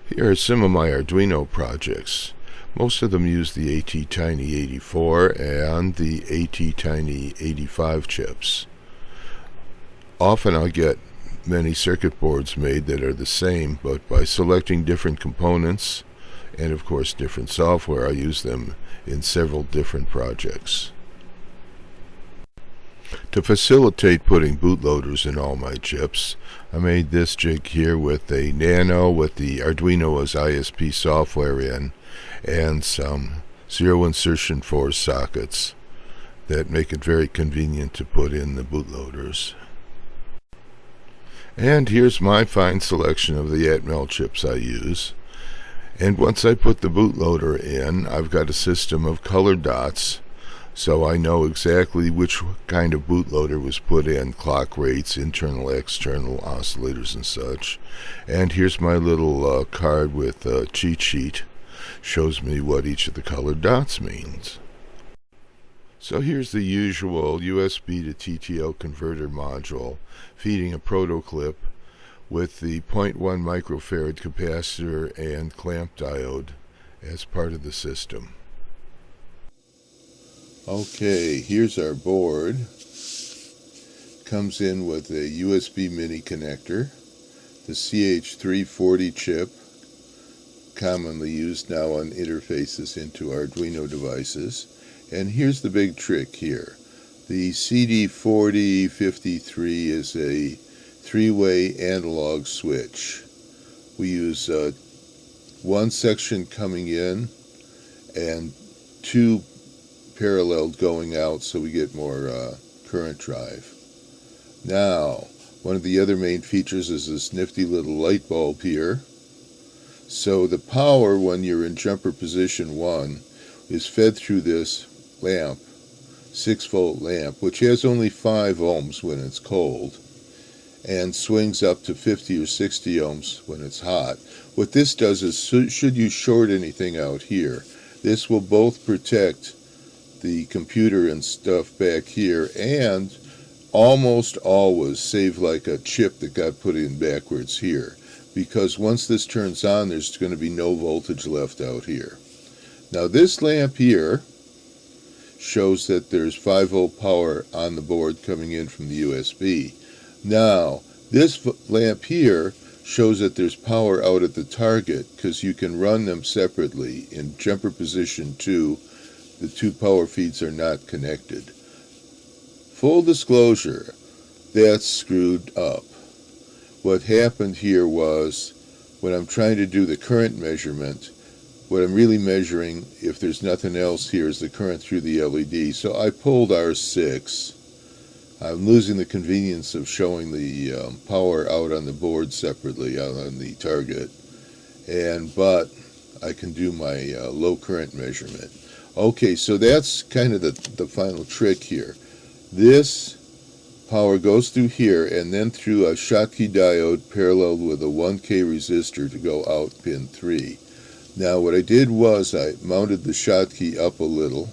Here are some of my Arduino projects. Most of them use the ATtiny84 and the ATtiny85 chips. Often I'll get many circuit boards made that are the same, but by selecting different components and of course different software, I use them in several different projects. To facilitate putting bootloaders in all my chips, I made this jig here with a Nano with the Arduino as ISP software in, and some zero insertion 4 sockets that make it very convenient to put in the bootloaders. And here's my fine selection of the Atmel chips I use. And once I put the bootloader in, I've got a system of colored dots, so I know exactly which kind of bootloader was put in, clock rates, internal, external, oscillators and such. And here's my little card with a cheat sheet. Shows me what each of the colored dots means. So here's the usual USB to TTL converter module feeding a proto clip with the 0.1 microfarad capacitor and clamp diode as part of the system. Okay, here's our board. Comes in with a USB mini connector, the CH340 chip, commonly used now on interfaces into Arduino devices. And here's the big trick here. The CD4053 is a 3-way analog switch. We use one section coming in and 2 paralleled going out, so we get more current drive. Now, one of the other main features is this nifty little light bulb here. So the power when you're in jumper position 1 is fed through this lamp, 6-volt lamp, which has only 5 ohms when it's cold and swings up to 50 or 60 ohms when it's hot. What this does is, should you short anything out here, this will both protect the computer and stuff back here and almost always save like a chip that got put in backwards here, because once this turns on there's going to be no voltage left out here. Now this lamp here shows that there's 5-volt power on the board coming in from the USB. Now this lamp here shows that there's power out at the target, because you can run them separately. In jumper position 2 the 2 power feeds are not connected. Full disclosure, that's screwed up. What happened here was, when I'm trying to do the current measurement, what I'm really measuring, if there's nothing else here, is the current through the LED. So I pulled R6. I'm losing the convenience of showing the power out on the board separately, out on the target. But I can do my low current measurement. Okay, so that's kind of the final trick here. This power goes through here and then through a Schottky Diode paralleled with a 1K resistor to go out pin 3. Now what I did was I mounted the Schottky up a little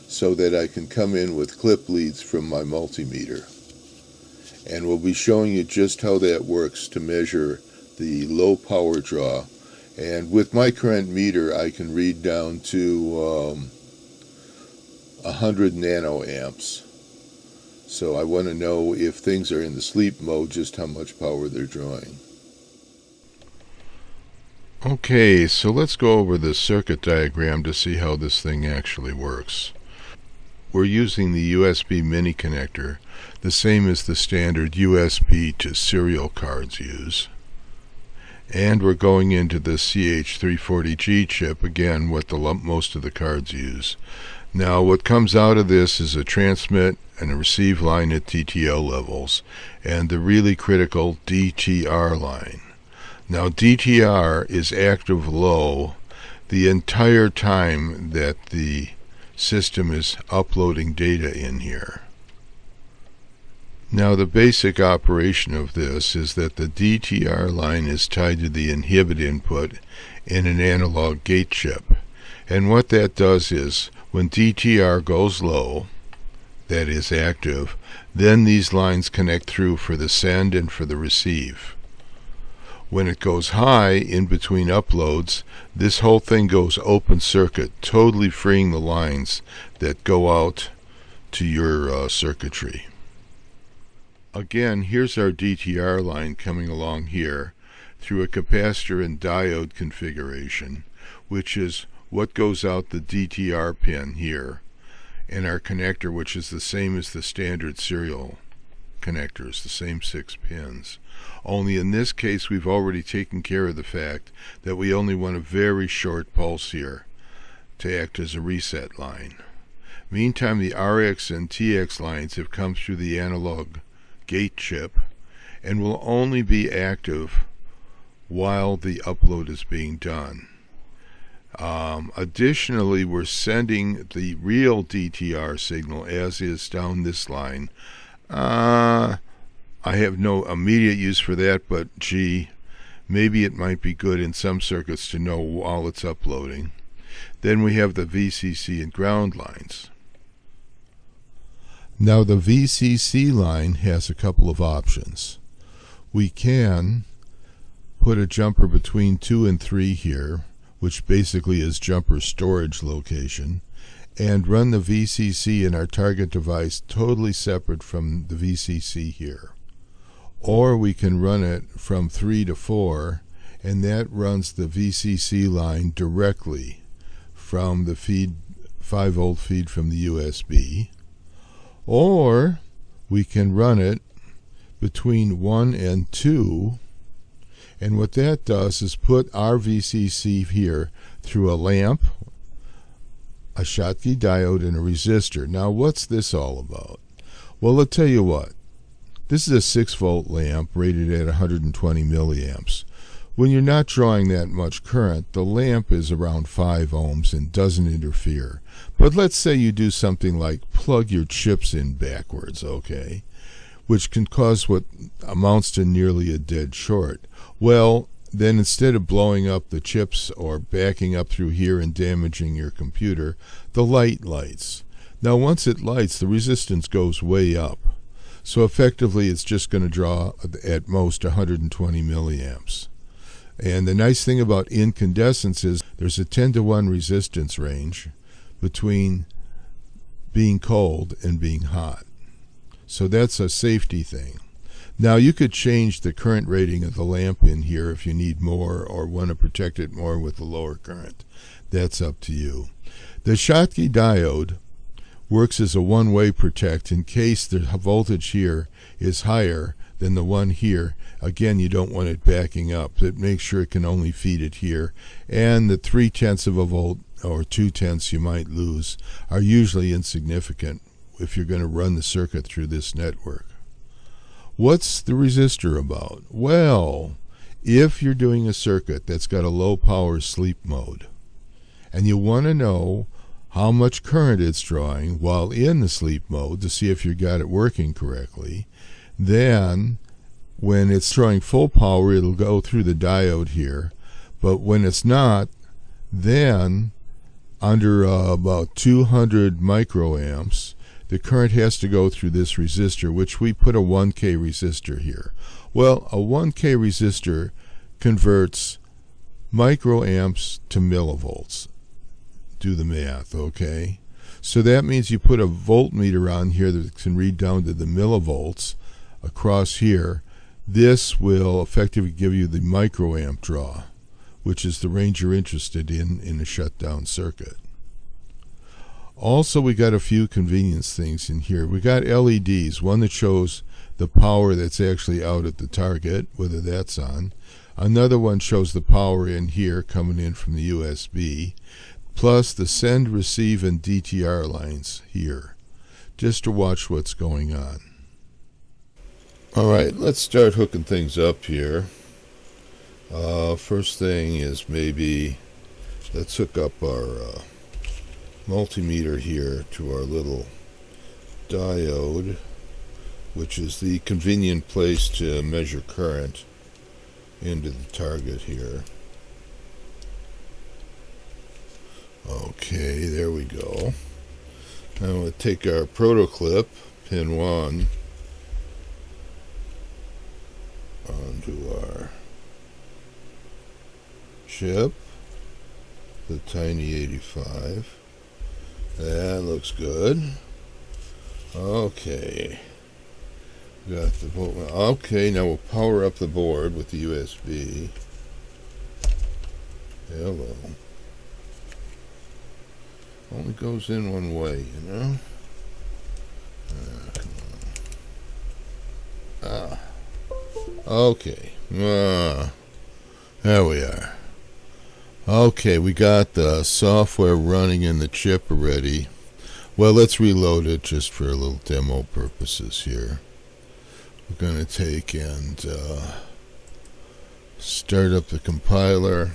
so that I can come in with clip leads from my multimeter. And we'll be showing you just how that works to measure the low power draw. And with my current meter, I can read down to 100 nanoamps. So I want to know, if things are in the sleep mode, just how much power they're drawing. Okay, so let's go over the circuit diagram to see how this thing actually works. We're using the USB mini connector, the same as the standard USB to serial cards use. And we're going into the CH340G chip, again what most of the cards use. Now what comes out of this is a transmit and a receive line at TTL levels, and the really critical DTR line. Now DTR is active low the entire time that the system is uploading data in here. Now the basic operation of this is that the DTR line is tied to the inhibit input in an analog gate chip. And what that does is, when DTR goes low, that is active, then these lines connect through for the send and for the receive. When it goes high in between uploads, this whole thing goes open circuit, totally freeing the lines that go out to your circuitry. Again, here's our DTR line coming along here through a capacitor and diode configuration, which is what goes out the DTR pin here, and our connector, which is the same as the standard serial connectors, the same 6 pins. Only in this case we've already taken care of the fact that we only want a very short pulse here to act as a reset line. Meantime, the RX and TX lines have come through the analog gate chip and will only be active while the upload is being done. Additionally, we're sending the real DTR signal as is down this line. I have no immediate use for that, but gee, maybe it might be good in some circuits to know while it's uploading. Then we have the VCC and ground lines. Now the VCC line has a couple of options. We can put a jumper between 2 and 3 here, which basically is jumper storage location, and run the VCC in our target device totally separate from the VCC here. Or we can run it from 3 to 4, and that runs the VCC line directly from the feed, 5-volt feed from the USB. Or we can run it between 1 and 2, and what that does is put our VCC here through a lamp, a Schottky diode, and a resistor. Now what's this all about? Well, I'll tell you what. This is a 6-volt lamp rated at 120 milliamps. When you're not drawing that much current, the lamp is around 5 ohms and doesn't interfere. But let's say you do something like plug your chips in backwards, okay, which can cause what amounts to nearly a dead short. Well, then instead of blowing up the chips or backing up through here and damaging your computer, the light lights. Now once it lights, the resistance goes way up. So effectively it's just going to draw at most 120 milliamps. And the nice thing about incandescence is there's a 10-to-1 resistance range between being cold and being hot. So that's a safety thing. Now you could change the current rating of the lamp in here if you need more or want to protect it more with a lower current. That's up to you. The Schottky diode works as a one-way protect in case the voltage here is higher than the one here. Again, you don't want it backing up. It makes sure it can only feed it here. And the 0.3 of a volt or 0.2 you might lose are usually insignificant if you're going to run the circuit through this network. What's the resistor about? Well, if you're doing a circuit that's got a low power sleep mode and you want to know how much current it's drawing while in the sleep mode to see if you got it working correctly, then when it's drawing full power it'll go through the diode here, but when it's not, then under about 200 microamps the current has to go through this resistor, which we put a 1K resistor here. Well, a 1K resistor converts microamps to millivolts. Do the math, okay? So that means you put a voltmeter on here that can read down to the millivolts across here. This will effectively give you the microamp draw, which is the range you're interested in a shutdown circuit. Also, we got a few convenience things in here. We got LEDs, one that shows the power that's actually out at the target, whether that's on. Another one shows the power in here coming in from the USB, plus the send, receive, and DTR lines here, just to watch what's going on. Alright, let's start hooking things up here. First thing is maybe let's hook up our multimeter here to our little diode, which is the convenient place to measure current into the target here. Okay, there we go. Now we'll take our proto clip, pin 1, onto our chip, the tiny 85. That looks good. Okay. Got the volt. Okay, now we'll power up the board with the USB. Hello. Only goes in one way, you know? Come on. Okay. There we are. Okay, we got the software running in the chip already. Well, let's reload it just for a little demo purposes here. We're going to take and start up the compiler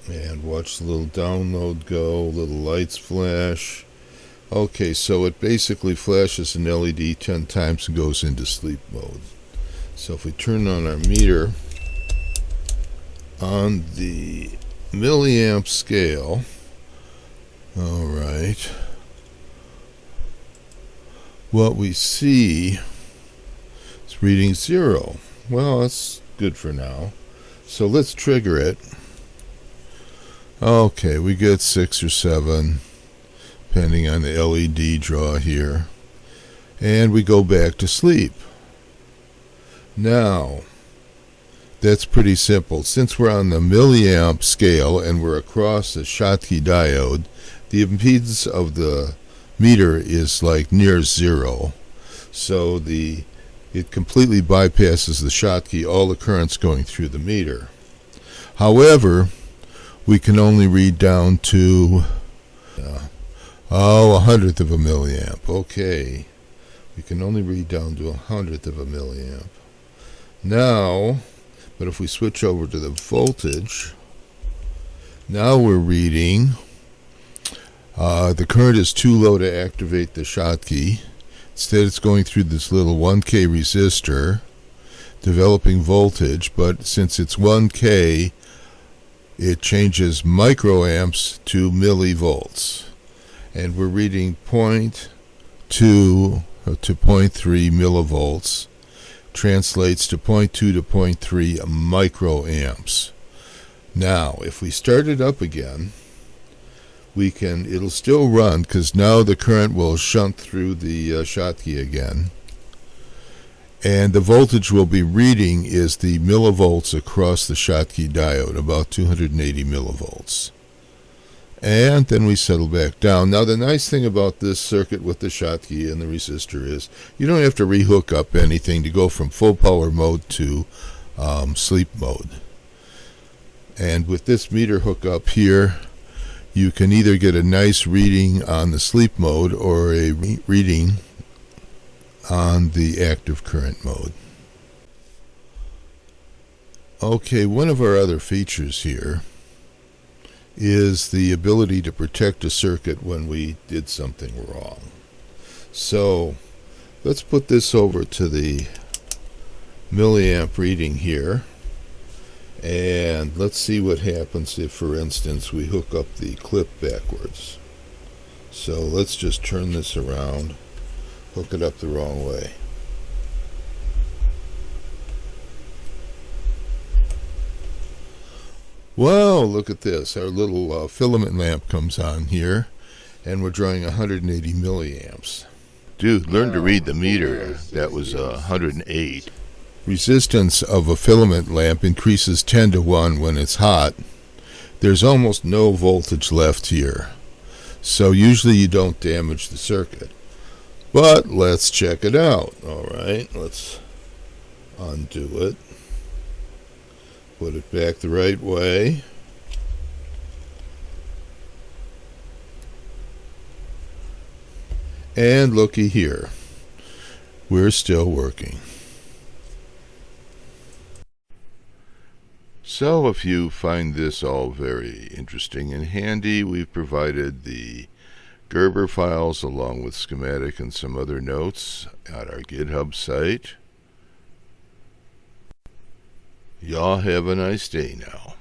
and watch the little download go, little lights flash. Okay, so it basically flashes an LED 10 times and goes into sleep mode. So if we turn on our meter on the milliamp scale, all right, what we see is reading 0. Well, that's good for now. So let's trigger it. Okay, we get 6 or 7, depending on the LED draw here. And we go back to sleep. Now, that's pretty simple. Since we're on the milliamp scale and we're across the Schottky diode, the impedance of the meter is like near 0. So it completely bypasses the Schottky, all the currents going through the meter. However, we can only read down to 1/100th of a milliamp. Okay, we can only read down to 1/100th of a milliamp. Now, but if we switch over to the voltage, now we're reading, the current is too low to activate the Schottky. Instead, it's going through this little 1K resistor, developing voltage, but since it's 1K, it changes microamps to millivolts. And we're reading 0.2 to 0.3 millivolts, translates to 0.2 to 0.3 microamps. Now, if we start it up again, it'll still run, because now the current will shunt through the Schottky again. And the voltage we'll be reading is the millivolts across the Schottky diode, about 280 millivolts. And then we settle back down. Now, the nice thing about this circuit with the Schottky and the resistor is you don't have to rehook up anything to go from full power mode to sleep mode. And with this meter hookup here, you can either get a nice reading on the sleep mode or a reading on the active current mode. Okay, one of our other features here is the ability to protect a circuit when we did something wrong. So let's put this over to the milliamp reading here, and let's see what happens if, for instance, we hook up the clip backwards. So let's just turn this around, hook it up the wrong way. Well, look at this. Our little filament lamp comes on here, and we're drawing 180 milliamps. Dude, learn to read the meter. That was 108. Resistance of a filament lamp increases 10 to 1 when it's hot. There's almost no voltage left here, so usually you don't damage the circuit. But let's check it out. All right, let's undo it. Put it back the right way. And looky here. We're still working. So if you find this all very interesting and handy, we've provided the Gerber files along with schematic and some other notes at our GitHub site. Y'all have a nice day now.